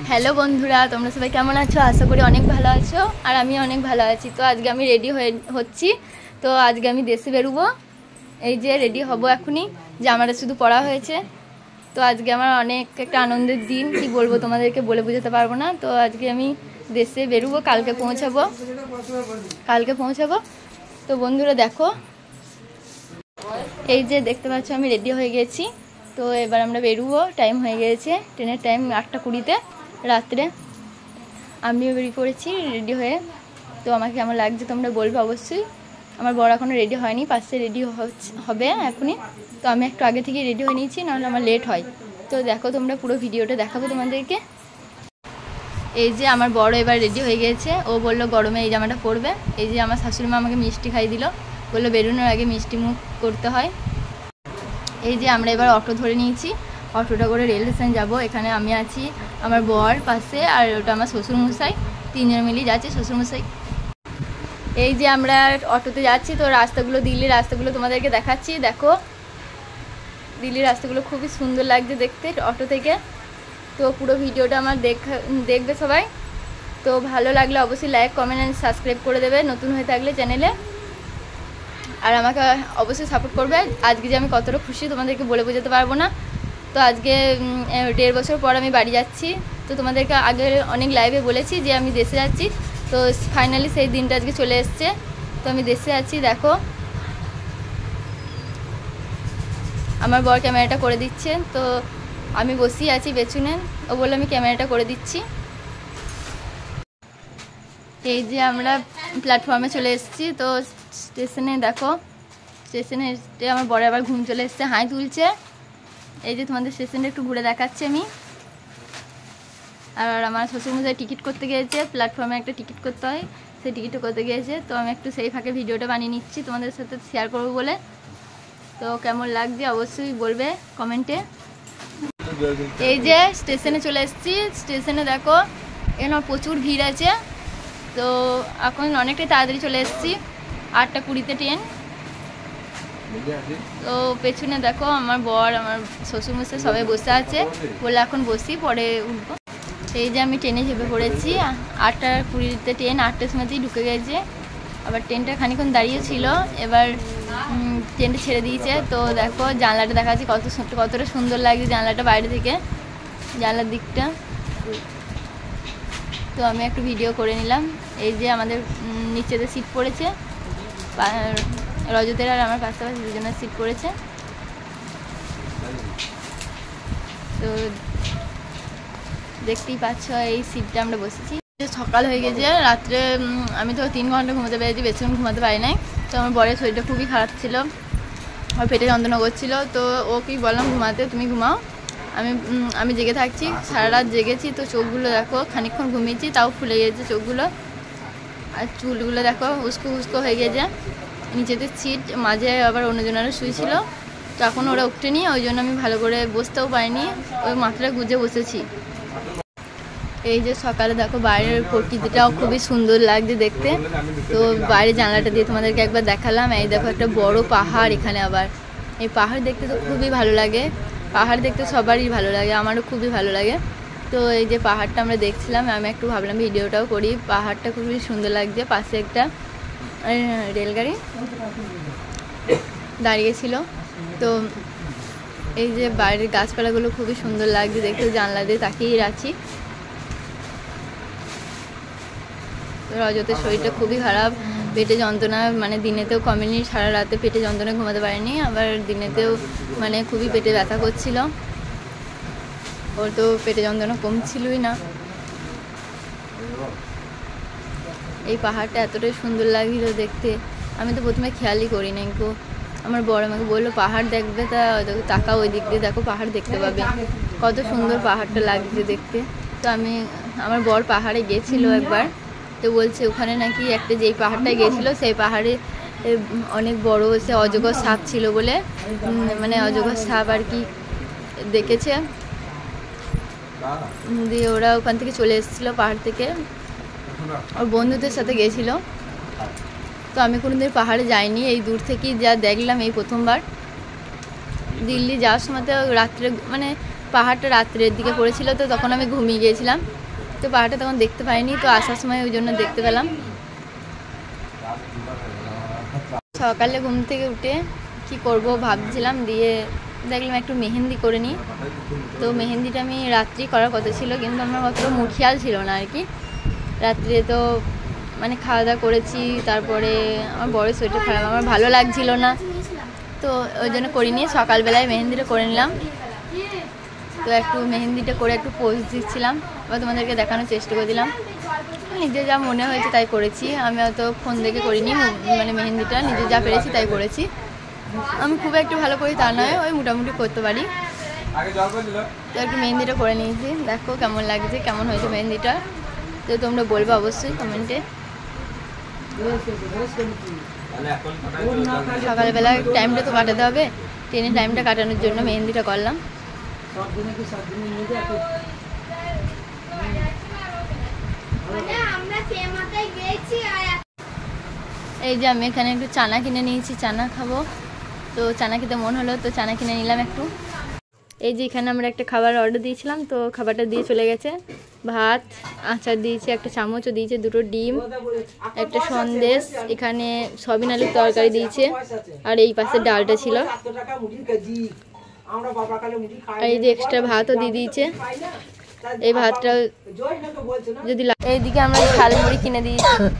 Hello বন্ধুরা, তোমরা সবাই কেমন আছো? আশা করি অনেক ভালো আছো, আর আমি অনেক ভালো আছি। তো আজকে আমি রেডি হচ্ছি। তো আজকে আমি দেশে বেরোবো। এই যে রেডি হব এখনই, জামাটা শুধু পরা হয়েছে। তো আজকে আমার অনেক একটা আনন্দের দিন, কি বলবো তোমাদেরকে, বলে বোঝাতে পারবো না। তো আজকে আমি দেশে বেরোবো, কালকে পৌঁছাবো। তো বন্ধুরা দেখো, এই যে দেখতে পাচ্ছ আমি রেডি হয়ে গেছি। তো এবার আমরা বেরোবো, টাইম হয়ে গিয়েছে, ট্রেনের টাইম 8:20 রাত্রে। আমিও বেরিয়ে পড়েছি রেডি হয়ে। তো আমাকে কেমন লাগছে তোমরা বলবে অবশ্যই। আমার বড় এখনও রেডি হয়নি, পাশে রেডি হবে এখনই। তো আমি একটু আগে থেকে রেডি হয়ে নিয়েছি, নাহলে আমার লেট হয়। তো দেখো তোমরা পুরো ভিডিওটা দেখাবো তোমাদেরকে। এই যে আমার বড় এবার রেডি হয়ে গিয়েছে। ও বললো গরমে এই জামাটা পরবে। এই যে আমার শাশুড়ি মা আমাকে মিষ্টি খাই দিল, বললো বেরোনোর আগে মিষ্টি মুখ করতে হয়। এই যে আমরা এবার অটো ধরে নিয়েছি, অটোটা করে রেল স্টেশন যাবো। এখানে আমি আছি, আমার বর পাশে, আর ওটা আমার শ্বশুরমশাই, তিনজন মিলিয়ে যাচ্ছি। শ্বশুরমশাই এই যে আমরা অটোতে যাচ্ছি। তো রাস্তাগুলো, দিল্লির রাস্তাগুলো তোমাদেরকে দেখাচ্ছি। দেখো দিল্লির রাস্তাগুলো খুবই সুন্দর লাগছে দেখতে অটো থেকে। তো পুরো ভিডিওটা আমার দেখবে সবাই। তো ভালো লাগলে অবশ্যই লাইক, কমেন্ট অ্যান্ড সাবস্ক্রাইব করে দেবে নতুন হয়ে থাকলে চ্যানেলে, আর আমাকে অবশ্যই সাপোর্ট করবে। আজকে যে আমি কতটা খুশি তোমাদেরকে বলে বোঝাতে পারবো না। তো আজকে 1.5 বছর পর আমি বাড়ি যাচ্ছি। তো তোমাদেরকে আগে অনেক লাইভে বলেছি যে আমি দেশে যাচ্ছি। তো ফাইনালি সেই দিনটা আজকে চলে এসছে। তো আমি দেশে আছি। দেখো আমার বর ক্যামেরাটা করে দিচ্ছে। তো আমি বসেই আছি পেছনে, ও বললো আমি ক্যামেরাটা করে দিচ্ছি। এই যে আমরা প্ল্যাটফর্মে চলে এসেছি। তো স্টেশনে দেখো, স্টেশনে এসে আমার বড় আবার ঘুম চলে এসছে, হাই তুলছে। এই যে তোমাদের স্টেশনটা একটু ঘুরে দেখাচ্ছি আমি। আর আমার শ্বশুরমশাই টিকিট করতে গিয়েছে, প্ল্যাটফর্মে একটা টিকিট করতে হয়, সেই টিকিটটা করতে গিয়েছে। তো আমি একটু সেই ফাঁকে ভিডিওটা বানিয়ে নিচ্ছি তোমাদের সাথে শেয়ার করবো বলে। তো কেমন লাগছে অবশ্যই বলবে কমেন্টে। এই যে স্টেশনে চলে এসেছি। স্টেশনে দেখো এখানে প্রচুর ভিড় আছে। তো এখন অনেকটাই তাড়াতাড়ি চলে এসেছি, 8:20 ট্রেন। তো পেছনে দেখো আমার বর, আমার শ্বশুরমশাই সবাই বসে আছে, বলে এখন বসি, পরে উঠবো। এই যে আমি ট্রেনে চেপে পড়েছি, 8:20 ট্রেন, 8টার সময়তেই ঢুকে গেছে। আবার ট্রেনটা খানিক্ষণ দাঁড়িয়ে ছিল, এবার ট্রেনটা ছেড়ে দিয়েছে। তো দেখো জানলাটা দেখাচ্ছি, কতটা সুন্দর লাগছে জানলাটা বাইরে থেকে, জানলার দিকটা। তো আমি একটু ভিডিও করে নিলাম। এই যে আমাদের নিচেতে সিট পড়েছে, রজতের আর আমার পাশাপাশি দুজনের সিট পড়েছে। তো দেখতেই পাচ্ছ এই সিটটা আমরা বসেছি। সকাল হয়ে গেছে, রাত্রে আমি তো 3 ঘন্টা ঘুমাতে পেরেছি, বেশিক্ষণ ঘুমাতে পারি নাই। তো আমার বরের শরীরটা খুবই খারাপ ছিল, আমার পেটে যন্ত্রণা করছিল। তো ওকেই বললাম ঘুমাতে, তুমি ঘুমাও, আমি জেগে থাকছি। সারা রাত জেগেছি। তো চোখগুলো দেখো, খানিকক্ষণ ঘুমিয়েছি তাও ফুলে গেছে চোখগুলো, আর চুলগুলো দেখো উস্কো হয়ে গেছে। নিচেতে সিট, মাঝে আবার অন্যজনেরা শুয়েছিল। তো এখন ওরা উঠেনি, ওই জন্য আমি ভালো করে বসতেও পারিনি, ওই মাথাটা গুজে বসেছি। এই যে সকালে দেখো বাইরের প্রকৃতিটাও খুবই সুন্দর লাগছে দেখতে। তো বাইরে জানলাটা দিয়ে তোমাদেরকে একবার দেখালাম। এই দেখো একটা বড় পাহাড় এখানে। আবার এই পাহাড় দেখতে তো খুবই ভালো লাগে, পাহাড় দেখতে সবারই ভালো লাগে, আমারও খুবই ভালো লাগে। তো এই যে পাহাড়টা আমরা দেখছিলাম, আমি একটু ভাবলাম ভিডিওটাও করি। পাহাড়টা খুবই সুন্দর লাগছে, পাশে একটা রেলগাড়ি দাঁড়িয়েছিল। তো এই যে বাইরের গাছপালাগুলো খুবই সুন্দর লাগছে দেখতে, জানলা দিয়ে তাকিয়ে আছি। রজতের শরীরটা খুবই খারাপ, পেটে যন্ত্রণা, মানে দিনেতেও কমেনি, সারা রাতে পেটে যন্ত্রণা, ঘুমাতে পারেনি। আবার দিনেতেও মানে খুবই পেটে ব্যথা করছিল, ওর তো পেটে যন্ত্রণা কমছিলই না। এই পাহাড়টা এতটাই সুন্দর লাগছিল দেখতে, আমি তো প্রথমে খেয়ালই করি নাই। আমার বড় আমাকে বললো পাহাড় দেখবে, তা তাকাও ওই দিক দিয়ে, দেখো পাহাড় দেখতে পাবে, কত সুন্দর পাহাড়টা লাগছে দেখতে। তো আমার বর পাহাড়ে গেছিল একবার। তো বলছে ওখানে নাকি একটা, যেই পাহাড়টায় গিয়েছিলো সেই পাহাড়ে অনেক বড় সে অজগর সাপ ছিল বলে, মানে অজগর সাপ আর কি দেখেছে। দিয়ে ওরা ওখান থেকে চলে এসেছিলো পাহাড় থেকে, ওর বন্ধুদের সাথে গেছিলো। তো আমি কোনোদিন পাহাড়ে যাইনি, এই দূর থেকেই যা দেখলাম এই প্রথমবার। দিল্লি যাওয়ার সময় তো রাত্রে, মানে পাহাড়টা রাত্রের দিকে পড়েছিল, তো তখন আমি ঘুমিয়ে গিয়েছিলাম, তো পাহাড়টা তখন দেখতে পাইনি। তো আসার সময় ওই জন্য দেখতে পেলাম। সকালে ঘুম থেকে উঠে কি করব ভাবছিলাম, দিয়ে দেখলাম একটু মেহেন্দি করে নিই। তো মেহেন্দিটা আমি রাত্রি করার কথা ছিল, কিন্তু আমার অত মুড খেয়াল ছিল না আর কি। রাত্রে তো মানে খাওয়া দাওয়া করেছি, তারপরে আমার বড় শরীরটা খারাপ, আমার ভালো লাগছিল না, তো ওই জন্য করিনি। সকালবেলায় মেহেন্দিটা করে নিলাম। তো একটু মেহেন্দিটা করে একটু পোজ দিচ্ছিলাম, বা তোমাদেরকে দেখানোর চেষ্টা করে দিলাম। নিজে যা মনে হয়েছে তাই করেছি, আমি অত ফোন দেখে করিনি, মানে মেহেন্দিটা নিজে যা পেরেছি তাই করেছি। আমি খুব একটু ভালো করি তা নয়, ওই মোটামুটি করতে পারি। তো একটু মেহেন্দিটা করে নিয়েছি, দেখো কেমন লাগছে, কেমন হয়েছে মেহেন্দিটা, তো তোমরা বলবে অবশ্যই কমেন্টে। সকালবেলা টাইমটা তো কাটাতে হবে, ট্রেনের টাইমটা কাটানোর জন্য মেহেন্দিটা করলাম। এই যে আমি এখানে একটু চানা কিনে নিয়েছি, চানা খাবো, তো চানা খেতে মন হলো, তো চানা কিনে নিলাম একটু। এই যে এখানে আমরা একটা খাবার অর্ডার দিয়েছিলাম, তো খাবারটা দিয়ে চলে গেছে। ভাত, আচার দিয়েছে, একটা চামচও দিয়েছে, দুটো ডিম, একটা সন্দেশ, এখানে সয়াবিন আলুর তরকারি দিয়েছে, আর এই পাশে ডালটা ছিল, আর এই যে এক্সট্রা ভাতও দিয়ে দিয়েছে। এই ভাতটা যদি এইদিকে আমরা ঝালমুড়ি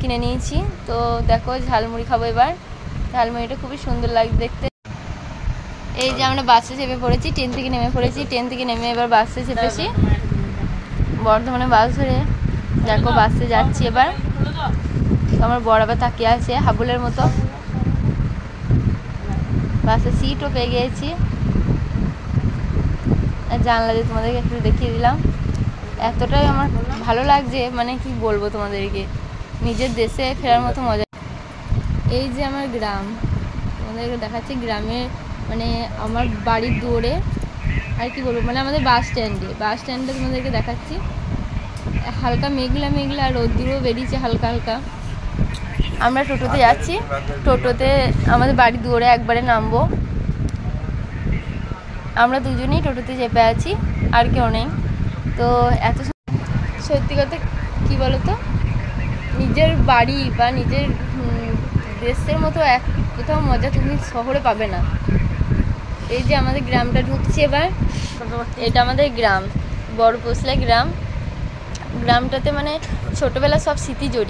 কিনে নিয়েছি, তো দেখো ঝালমুড়ি খাবো এবার। ঝালমুড়িটা খুবই সুন্দর লাগে দেখতে। এই যে আমরা বাসে চেপে পড়েছি, ট্রেন থেকে নেমে পড়েছি, ট্রেন থেকে নেমে এবার বাসে চেপেছি, বর্ধমানে বাস ধরে। দেখো বাসে যাচ্ছি এবার। আমার বড় আবার তাকিয়ে আছে হাবুলের মতো। বাসে সিটও পেয়ে গিয়েছি, জানলা দিয়ে তোমাদেরকে একটু দেখিয়ে দিলাম। এতটাই আমার ভালো লাগছে, মানে কি বলবো তোমাদেরকে, নিজের দেশে ফেরার মতো মজা। এই যে আমার গ্রাম, তোমাদেরকে দেখাচ্ছি গ্রামের, মানে আমার বাড়ির দৌড়ে, আর কি বলবো, মানে আমাদের বাস স্ট্যান্ডে তোমাদেরকে দেখাচ্ছি। হালকা মেঘলা মেঘলা, রোদ্দুরও বেরিয়েছে হালকা হালকা। আমরা টোটোতে যাচ্ছি, টোটোতে আমাদের বাড়ির দৌড়ে একবারে নামবো। আমরা দুজনেই টোটোতে চেপে আছি, আর কেউ নেই। তো এত সত্যি কথা কী বলো তো, নিজের বাড়ি বা নিজের দেশের মতো কোথাও মজা তুমি শহরে পাবে না। এই যে আমাদের গ্রামটা ঢুকছি এবার, এটা আমাদের গ্রাম, বড় পোসলা গ্রামটাতে মানে ছোটোবেলা সব স্মৃতি জড়িয়ে।